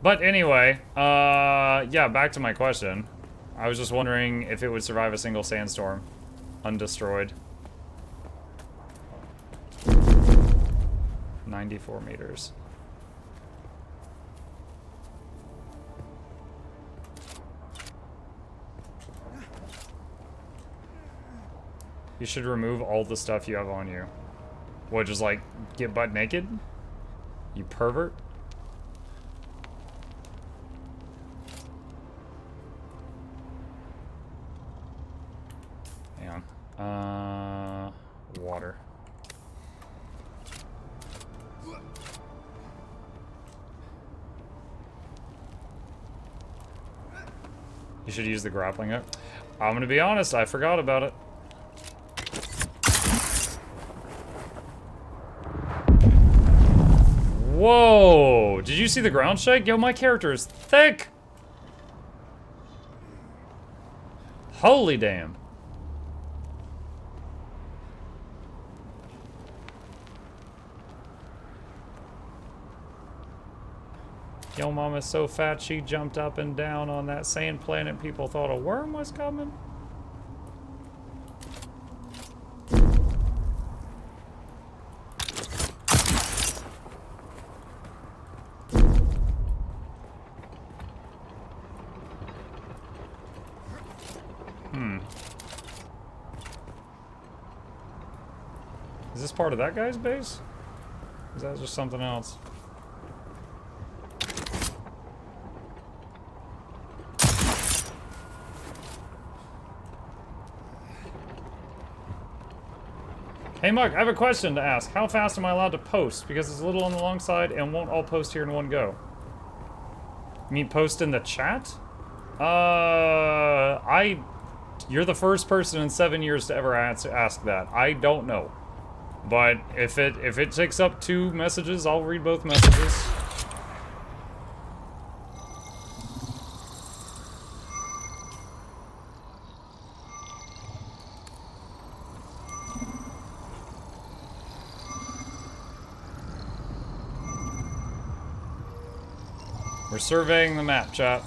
But anyway, yeah, back to my question. I was just wondering if it would survive a single sandstorm, undestroyed. 94 meters. You should remove all the stuff you have on you. What, just like get butt naked? You pervert? Hang on. Water. You should use the grappling hook. I'm gonna be honest, I forgot about it. Whoa! Did you see the ground shake? Yo, my character is thick! Holy damn. Yo, mama's so fat she jumped up and down on that sand planet people thought a worm was coming. Is this part of that guy's base? Is that just something else? Hey Mug, I have a question to ask. How fast am I allowed to post? Because it's a little on the long side and won't all post here in one go. You mean post in the chat? You're the first person in 7 years to ever ask that. I don't know. But if it takes up 2 messages, I'll read both messages. We're surveying the map, chat.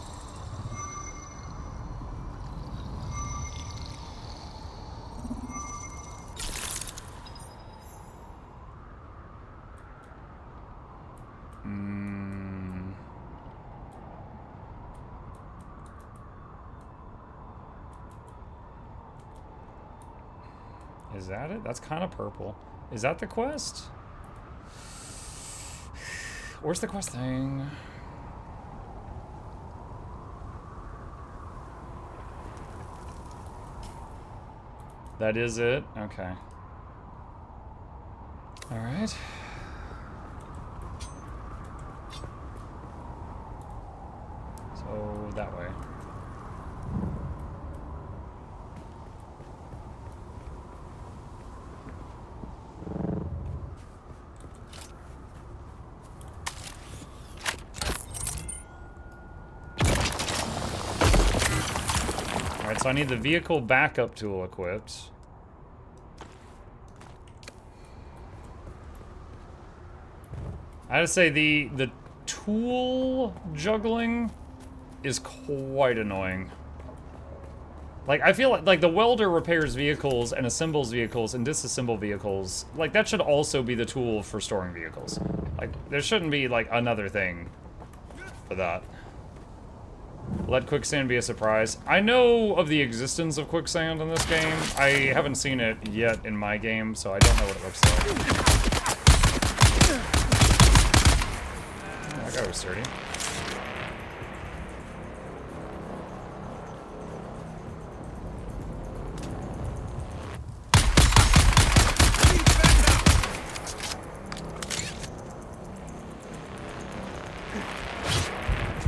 Is that it? That's kind of purple. Is that the quest? Where's the quest thing? That is it? Okay. Alright. So, that way. Alright, so I need the vehicle backup tool equipped. I gotta say, the tool juggling is quite annoying. Like, I feel like the welder repairs vehicles and assembles vehicles and disassemble vehicles. Like, that should also be the tool for storing vehicles. Like, there shouldn't be, like, another thing for that. Let quicksand be a surprise. I know of the existence of quicksand in this game. I haven't seen it yet in my game, so I don't know what it looks like. That guy was sturdy.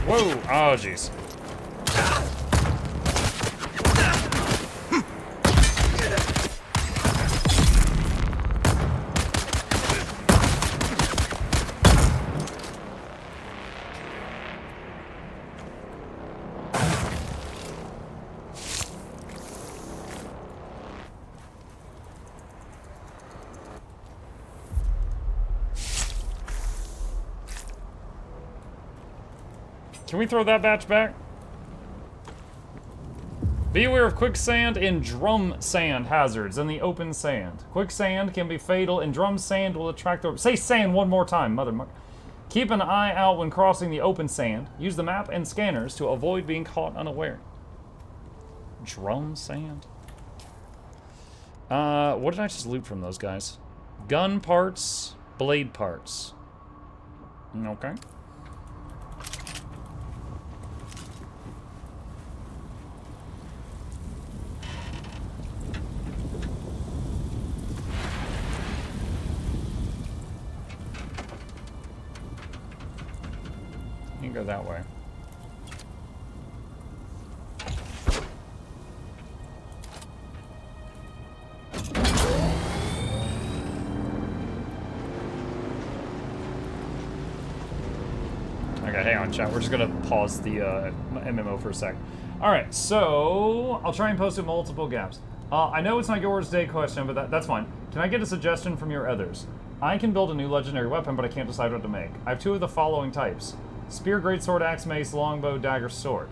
Whoa! Oh, jeez. Can we throw that batch back? Be aware of quicksand and drum sand hazards in the open sand. Quicksand can be fatal, and drum sand will attract the... Say sand one more time, mother... Keep an eye out when crossing the open sand. Use the map and scanners to avoid being caught unaware. Drum sand? What did I just loot from those guys? Gun parts, blade parts. Okay. You can go that way. Okay, hang on, chat. We're just gonna pause the MMO for a sec. Alright, so I'll try and post it multiple gaps. I know it's not yours day question, but that's fine. Can I get a suggestion from your others? I can build a new legendary weapon, but I can't decide what to make. I have 2 of the following types. Spear, greatsword, axe, mace, longbow, dagger, sword.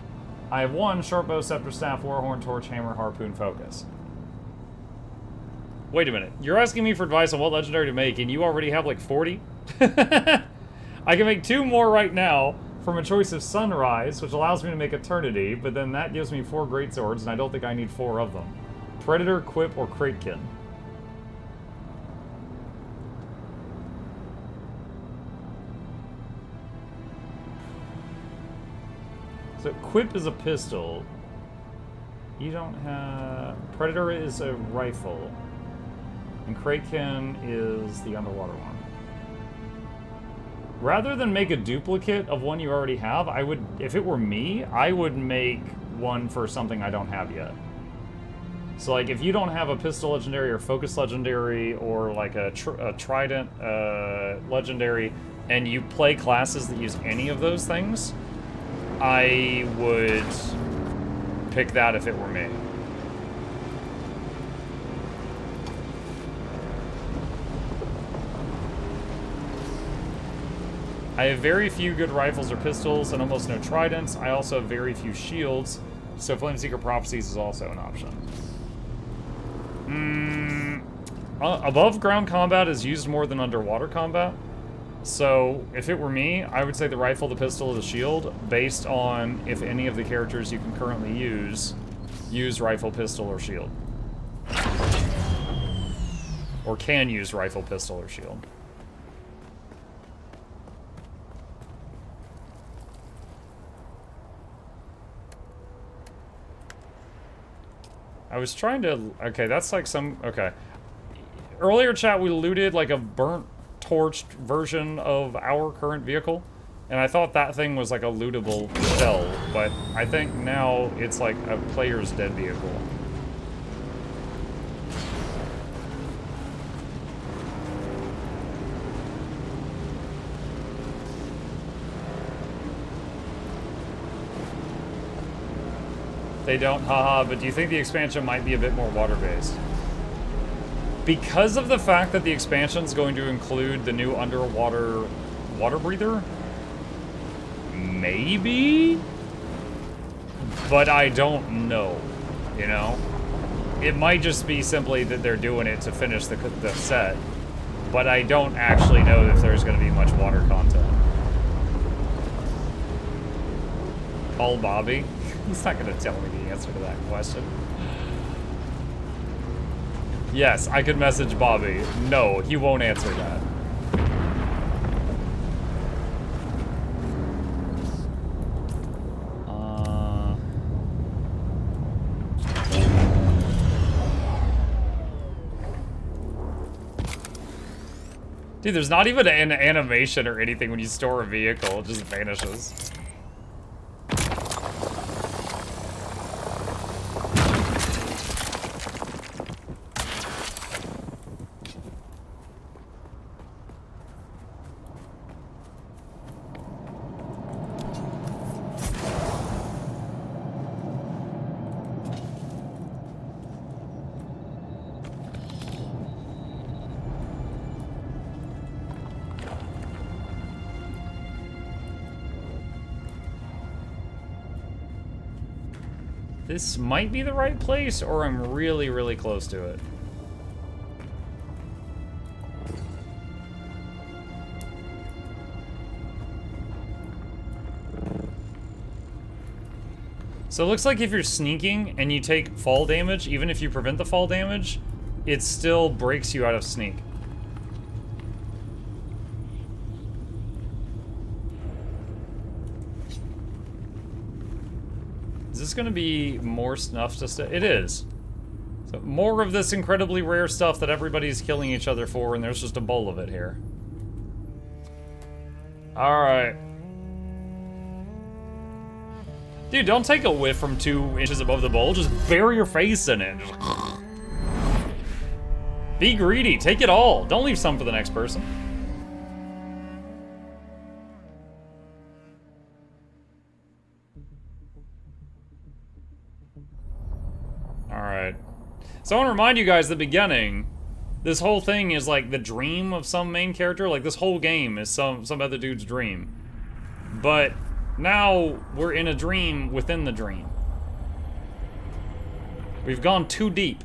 I have 1 short bow, scepter, staff, warhorn, torch, hammer, harpoon, focus. Wait a minute. You're asking me for advice on what legendary to make, and you already have like 40? I can make 2 more right now from a choice of sunrise, which allows me to make eternity, but then that gives me 4 greatswords, and I don't think I need 4 of them. Predator, quip, or krakekin. So quip is a pistol. You don't have... Predator is a rifle. And kraken is the underwater one. Rather than make a duplicate of one you already have, I would, if it were me, I would make one for something I don't have yet. So like if you don't have a pistol legendary or focus legendary or like a trident legendary and you play classes that use any of those things, I would pick that if it were me. I have very few good rifles or pistols and almost no tridents. I also have very few shields, so Flameseeker Prophecies is also an option. Above ground combat is used more than underwater combat. So, if it were me, I would say the rifle, the pistol, or the shield, based on if any of the characters you can currently use rifle, pistol, or shield. Or can use rifle, pistol, or shield. I was trying to... Okay, that's like some... Okay. Earlier, chat, we looted like a burnt torched version of our current vehicle, and I thought that thing was like a lootable shell, but I think now it's like a player's dead vehicle. They don't, haha, but do you think the expansion might be a bit more water-based? Because of the fact that the expansion is going to include the new underwater water breather? Maybe? But I don't know, you know? It might just be simply that they're doing it to finish the set, but I don't actually know if there's going to be much water content. Call Bobby? He's not going to tell me the answer to that question. Yes, I could message Bobby. No, he won't answer that. Dude, there's not even an animation or anything when you store a vehicle. It just vanishes. This might be the right place, or I'm really, really close to it. So it looks like if you're sneaking and you take fall damage, even if you prevent the fall damage, it still breaks you out of sneak. Is this gonna be more stuff to stay? It is. So more of this incredibly rare stuff that everybody's killing each other for, and there's just a bowl of it here. Alright. Dude, don't take a whiff from 2 inches above the bowl. Just bury your face in it. Be greedy. Take it all. Don't leave some for the next person. Alright. So I want to remind you guys at the beginning, this whole thing is like the dream of some main character. Like this whole game is some other dude's dream. But now we're in a dream within the dream. We've gone too deep.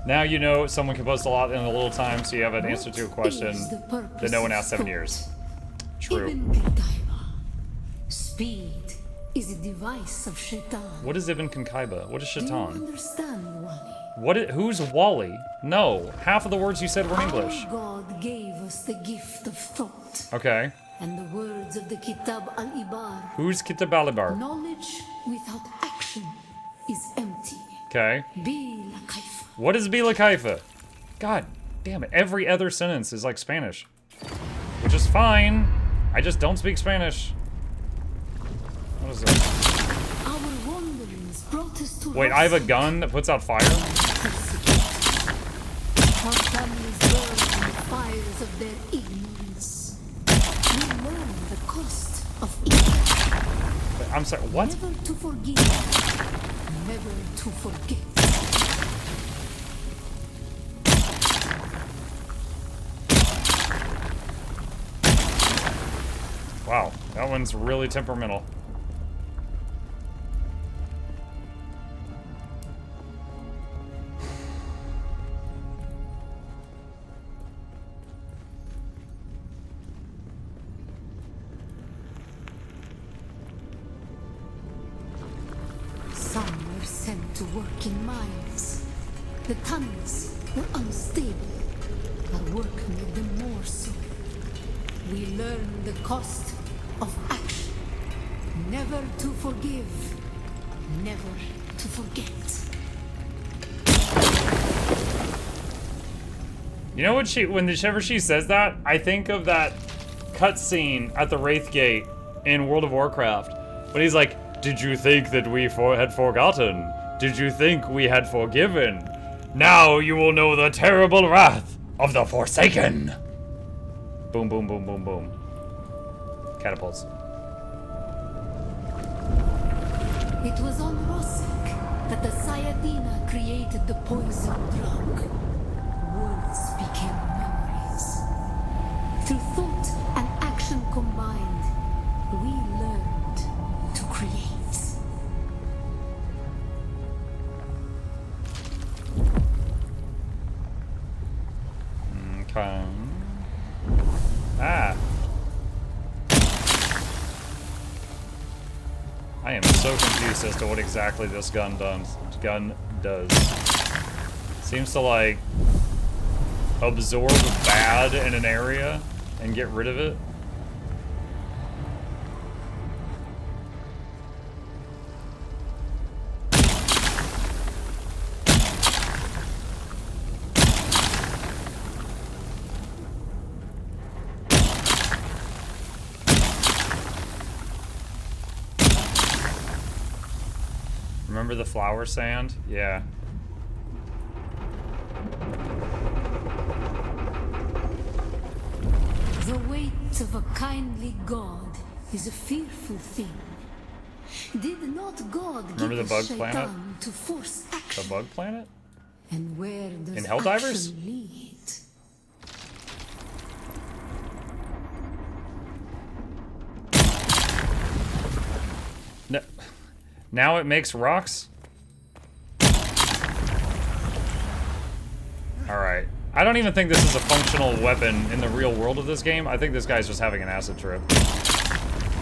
Now you know someone can post a lot in a little time, so you have an answer to a question that no one asked 7 years. True. Speed is a device of Shaitan. What is Ibn Kankaiba? What is Shaitan? Do you understand, Wally? Who's Wally? No, half of the words you said were English. Our God gave us the gift of thought. Okay. And the words of the Kitab al-Ibar. Who's Kitab al-Ibar? Knowledge without action is empty. Okay. Bila kaifa. What is Bila Kaifa? God damn it, every other sentence is like Spanish. Which is fine. I just don't speak Spanish. What is this? Our wanderings brought us to Wait, I have a gun that puts out fire? Our families burned in the fires of their ignorance. We learned the cost of evil. Wait, I'm sorry, what? Never to forgive. Never to forget. Wow, that one's really temperamental. Some were sent to work in mines. The tunnels were unstable. Our work made them more so. We learned the cost of action. Never to forgive. Never to forget. You know what whenever she says that, I think of that cutscene at the Wraith Gate in World of Warcraft. When he's like, did you think that we had forgotten? Did you think we had forgiven? Now you will know the terrible wrath of the Forsaken. Boom, boom, boom, boom, boom. Catapults. It was on Rosek that the Sayadina created the poison drug. Words became memories. Through thought and action combined, we learned to create. Okay. Ah. I am so confused as to what exactly this gun does. Seems to like absorb bad in an area and get rid of it. Remember the flower sand? Yeah. The weight of a kindly God is a fearful thing. Did not God Remember give the bug Shaitan planet? to force action? The bug planet? And where does In Helldivers? action lead? No. Now it makes rocks? Alright. I don't even think this is a functional weapon in the real world of this game. I think this guy's just having an acid trip.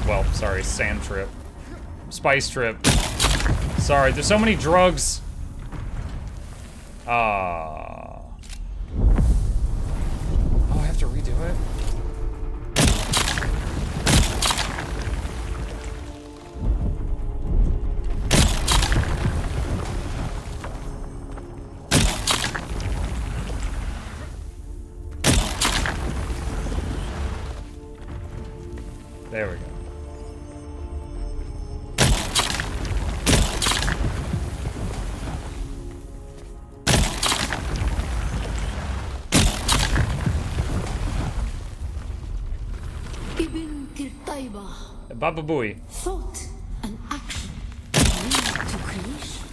Well, sorry, sand trip. Spice trip. Sorry, there's so many drugs. Oh, I have to redo it? There we go. Ibn Kirtaiba. Baba Booey. Thought and action lead to creation.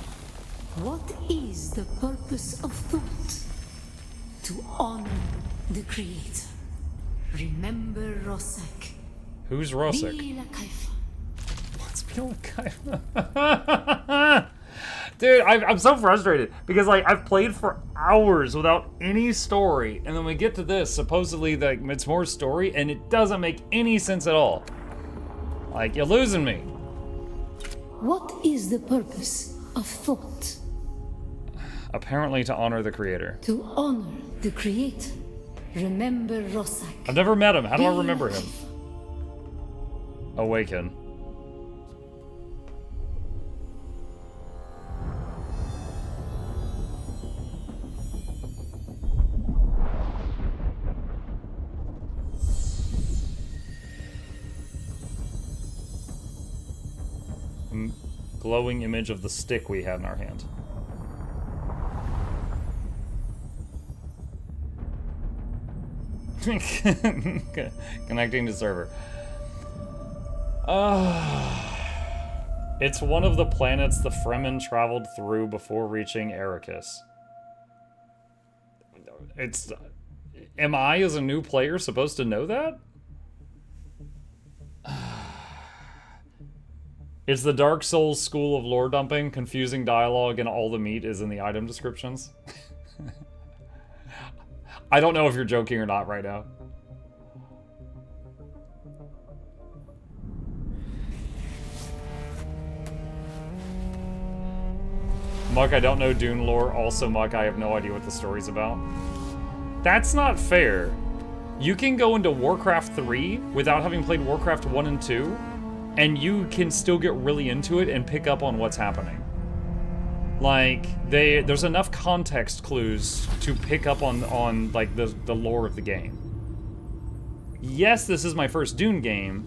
What is the purpose of thought? To honor the creator. Remember Rosak. Who's Rosic? Bila Kaifa. What's Bila Kaifa? Dude, I'm so frustrated because like I've played for hours without any story, and then we get to this supposedly like it's more story, and it doesn't make any sense at all. Like you're losing me. What is the purpose of thought? Apparently to honor the creator. To honor the creator. Remember Rosak. I've never met him. How do I remember him? Awaken. Glowing image of the stick we had in our hand. Connecting to server. It's one of the planets the Fremen traveled through before reaching Arrakis. It's... Am I, as a new player, supposed to know that? It's the Dark Souls school of lore dumping, confusing dialogue, and all the meat is in the item descriptions. I don't know if you're joking or not right now. Muck, I don't know Dune lore. Also, Muck, I have no idea what the story's about. That's not fair. You can go into Warcraft 3 without having played Warcraft 1 and 2, and you can still get really into it and pick up on what's happening. Like, there's enough context clues to pick up on like, the lore of the game. Yes, this is my first Dune game.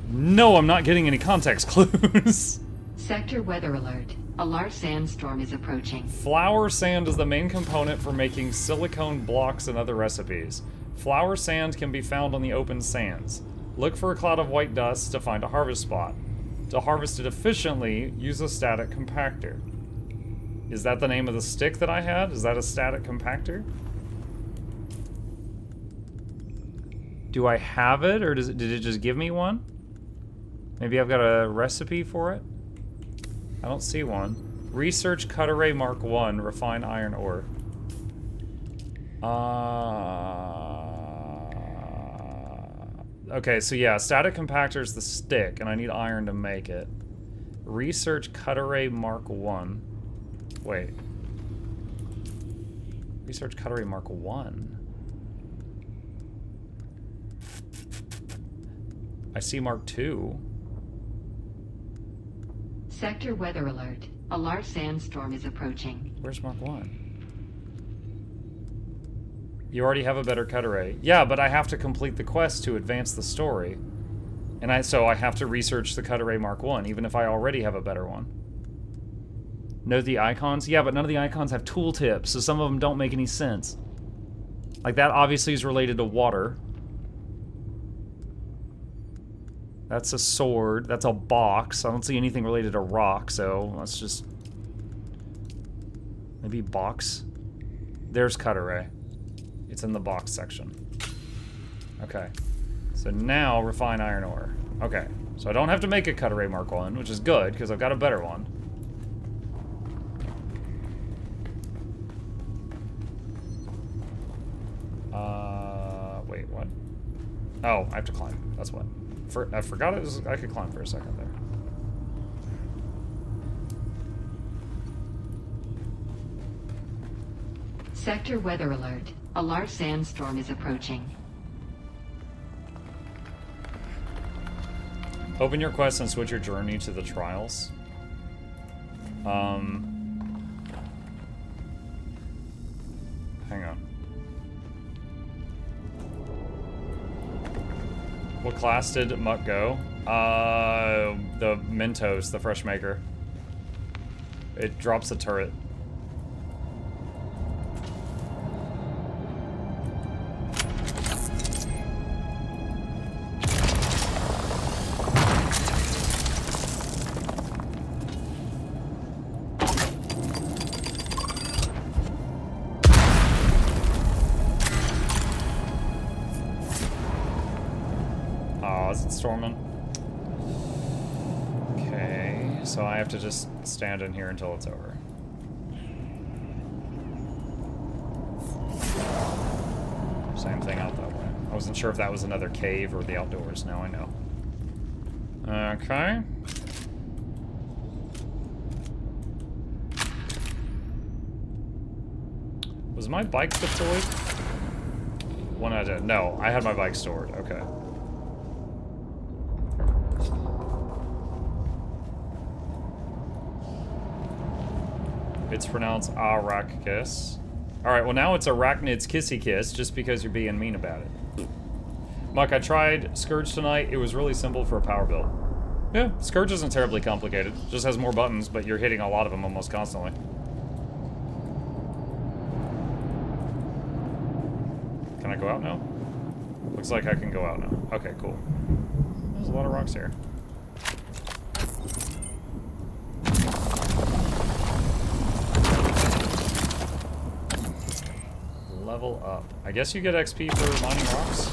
No, I'm not getting any context clues. Sector weather alert. A large sandstorm is approaching. Flour sand is the main component for making silicone blocks and other recipes. Flour sand can be found on the open sands. Look for a cloud of white dust to find a harvest spot. To harvest it efficiently, use a static compactor. Is that the name of the stick that I had? Is that a static compactor? Do I have it, or did it just give me one? Maybe I've got a recipe for it? I don't see one. Research cut array Mark 1, refine iron ore. Okay, so yeah, static compactor is the stick, and I need iron to make it. Research cut array Mark 1. Wait. Research cut array Mark 1. I see Mark 2. Sector weather alert. A large sandstorm is approaching. Where's Mark 1? You already have a better cut array. Yeah, but I have to complete the quest to advance the story. And so I have to research the cut array Mark 1, even if I already have a better one. Know the icons? Yeah, but none of the icons have tooltips, so some of them don't make any sense. Like, that obviously is related to water. That's a sword. That's a box. I don't see anything related to rock, so let's just... Maybe box? There's cut array. It's in the box section. Okay. So now refine iron ore. Okay. So I don't have to make a cut array Mark 1, which is good, because I've got a better one. Wait, what? Oh, I have to climb. That's what. I forgot I could climb for a second there. Sector weather alert. A large sandstorm is approaching. Open your quest and switch your journey to the trials. Hang on. What class did Muck go? The Mentos, the Fresh Maker. It drops a turret. Storming. Okay, so I have to just stand in here until it's over. Same thing out that way. I wasn't sure if that was another cave or the outdoors. Now I know. Okay. Was my bike deployed? One I did. No, I had my bike stored. Okay. It's pronounced Arrakis. Alright, well now it's Arachnid's Kissy Kiss, just because you're being mean about it. Muck, I tried Scourge tonight. It was really simple for a power build. Yeah, Scourge isn't terribly complicated. Just has more buttons, but you're hitting a lot of them almost constantly. Can I go out now? Looks like I can go out now. Okay, cool. There's a lot of rocks here. Level up. I guess you get XP for mining rocks.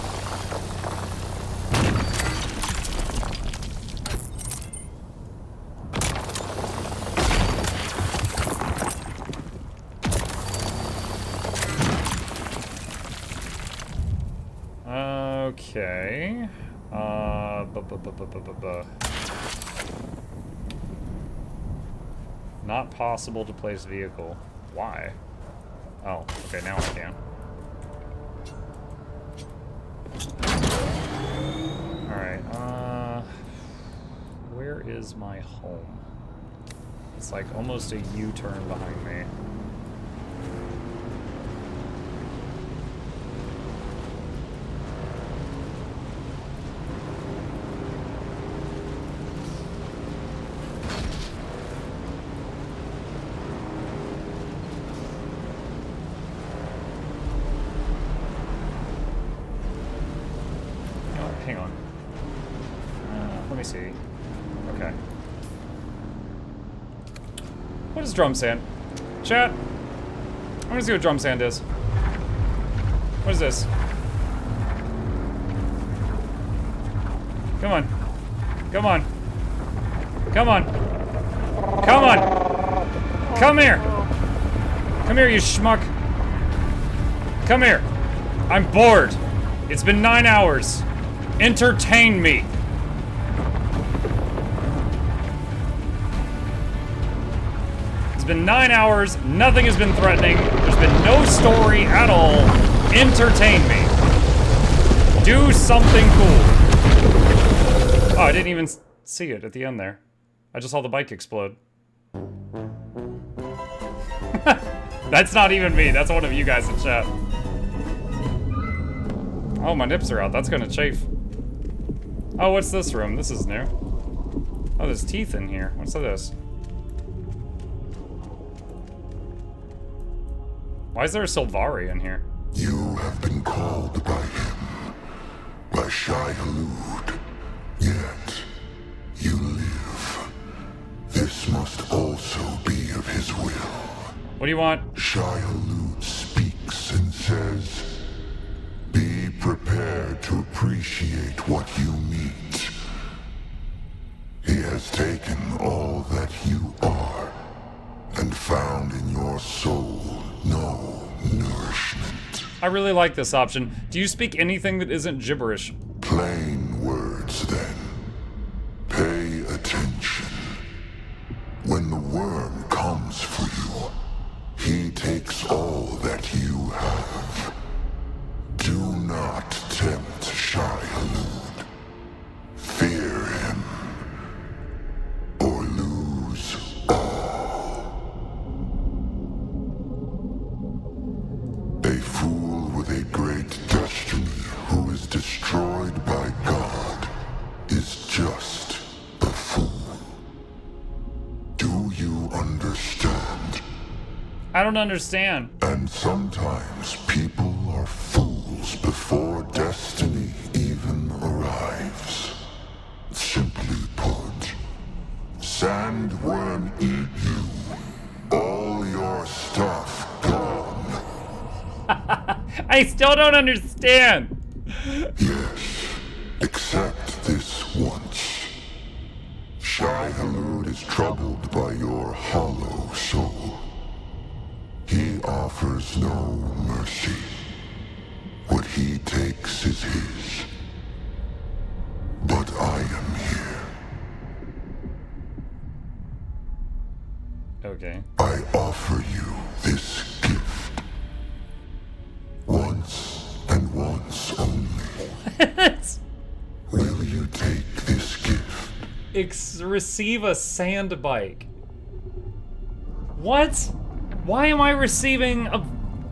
Okay. Not possible to place vehicle. Why? Oh, okay, now I can. Alright, where is my home? It's like almost a U-turn behind me. Hang on. Let me see. Okay. What is drum sand? Chat. I want to see what drum sand is. What is this? Come on. Come on. Come on. Come on. Come here. Come here, you schmuck. Come here. I'm bored. It's been 9 hours. Entertain me. It's been 9 hours. Nothing has been threatening. There's been no story at all. Entertain me. Do something cool. Oh, I didn't even see it at the end there. I just saw the bike explode. That's not even me. That's one of you guys in chat. Oh, my nips are out. That's gonna chafe. Oh, what's this room? This is new. Oh, there's teeth in here. What's this? Why is there a Sylvari in here? You have been called by him, by Shai Hulud. Yet, you live. This must also be of his will. What do you want? Shai-Hulud speaks and says, "Be prepared to appreciate what you meet." He has taken all that you are and found in your soul no nourishment. I really like this option. Do you speak anything that isn't gibberish? Plain words, then. Pay attention. When the worm comes for you, he takes all that you have. Do not tempt Shai-Hulud. Fear him, or lose all. A fool with a great destiny who is destroyed by God is just a fool. Do you understand? I don't understand. And sometimes people are fools before destiny even arrives. Simply put, sandworm eat you. All your stuff gone. I still don't understand. Yes, except this once. Shai-Hulud is troubled by your hollow soul. He offers no mercy. What he takes is his. But I am here. Okay. I offer you this gift. Once and once only. Will you take this gift? Receive a sand bike. What? Why am I receiving a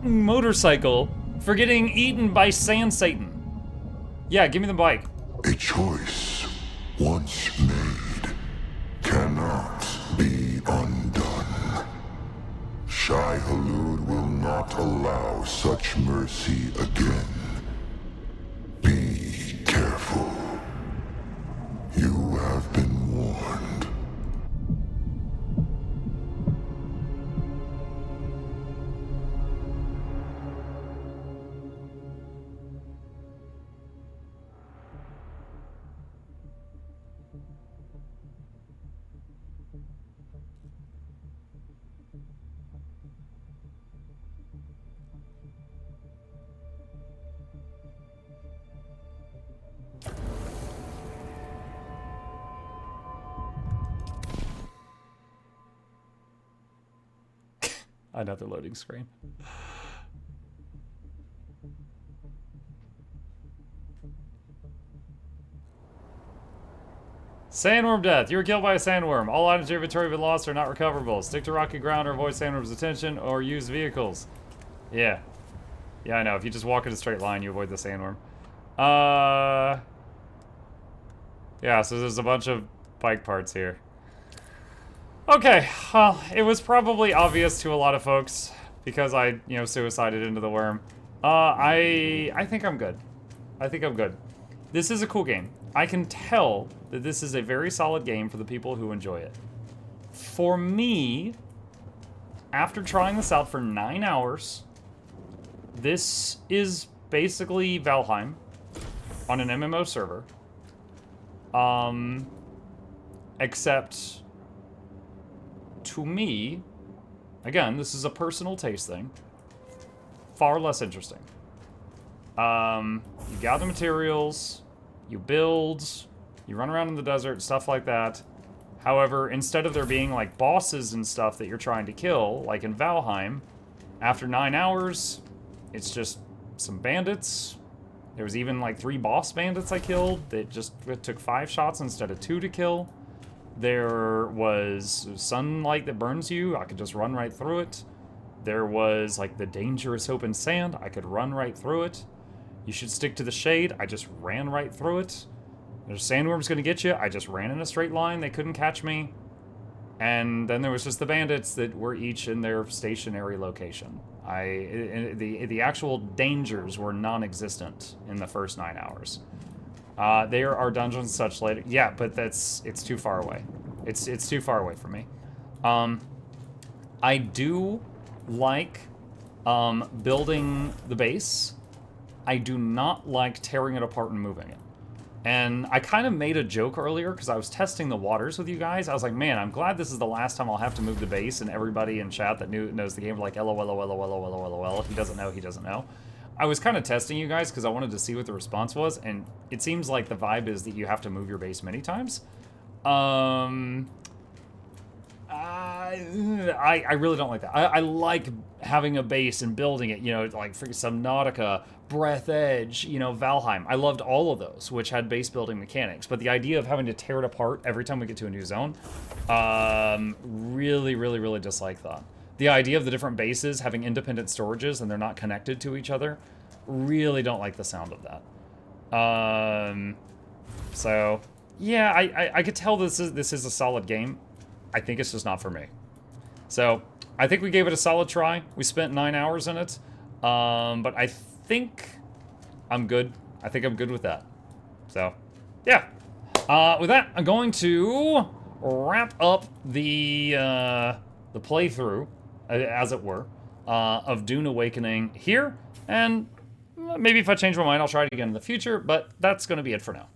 motorcycle for getting eaten by Sand Satan? Yeah, give me the bike. A choice once made cannot be undone. Shai-Hulud will not allow such mercy again. Be careful. You have been warned. Another loading screen. Sandworm death. You were killed by a sandworm. All items in your inventory have been lost or not recoverable. Stick to rocky ground or avoid sandworm's attention, or use vehicles. Yeah. Yeah, I know. If you just walk in a straight line, you avoid the sandworm. Yeah, so there's a bunch of bike parts here. Okay, well, it was probably obvious to a lot of folks because I, suicided into the worm. I think I'm good. I think I'm good. This is a cool game. I can tell that this is a very solid game for the people who enjoy it. For me, after trying this out for 9 hours, this is basically Valheim on an MMO server. Except, to me, again, this is a personal taste thing, far less interesting. You gather materials, you build, you run around in the desert, stuff like that. However, instead of there being like bosses and stuff that you're trying to kill, like in Valheim, after 9 hours, it's just some bandits. There was even like 3 boss bandits I killed that it took 5 shots instead of 2 to kill. There was sunlight that burns you. I could just run right through it. There was like the dangerous open sand. I could run right through it. You should stick to the shade. I just ran right through it. There's sandworms gonna get you. I just ran in a straight line. They couldn't catch me. And then there was just the bandits that were each in their stationary location. The actual dangers were non-existent in the first 9 hours. There are dungeons and such later. Yeah, but it's too far away. It's too far away from me. I do like building the base. I do not like tearing it apart and moving it. And I kind of made a joke earlier because I was testing the waters with you guys. I was like, man, I'm glad this is the last time I'll have to move the base, and everybody in chat that knows the game like, LOL. He doesn't know, he doesn't know. I was kind of testing you guys because I wanted to see what the response was, and it seems like the vibe is that you have to move your base many times. I really don't like that. I like having a base and building it, you know, like for Subnautica, Breath Edge, you know, Valheim. I loved all of those, which had base building mechanics. But the idea of having to tear it apart every time we get to a new zone, really dislike that. The idea of the different bases having independent storages and they're not connected to each other, really don't like the sound of that. So, yeah, I could tell this is a solid game. I think it's just not for me. So, I think we gave it a solid try. We spent 9 hours in it. But I think I'm good. I think I'm good with that. So, yeah. With that, I'm going to wrap up the playthrough, as it were, of Dune Awakening here. And maybe if I change my mind, I'll try it again in the future. But that's going to be it for now.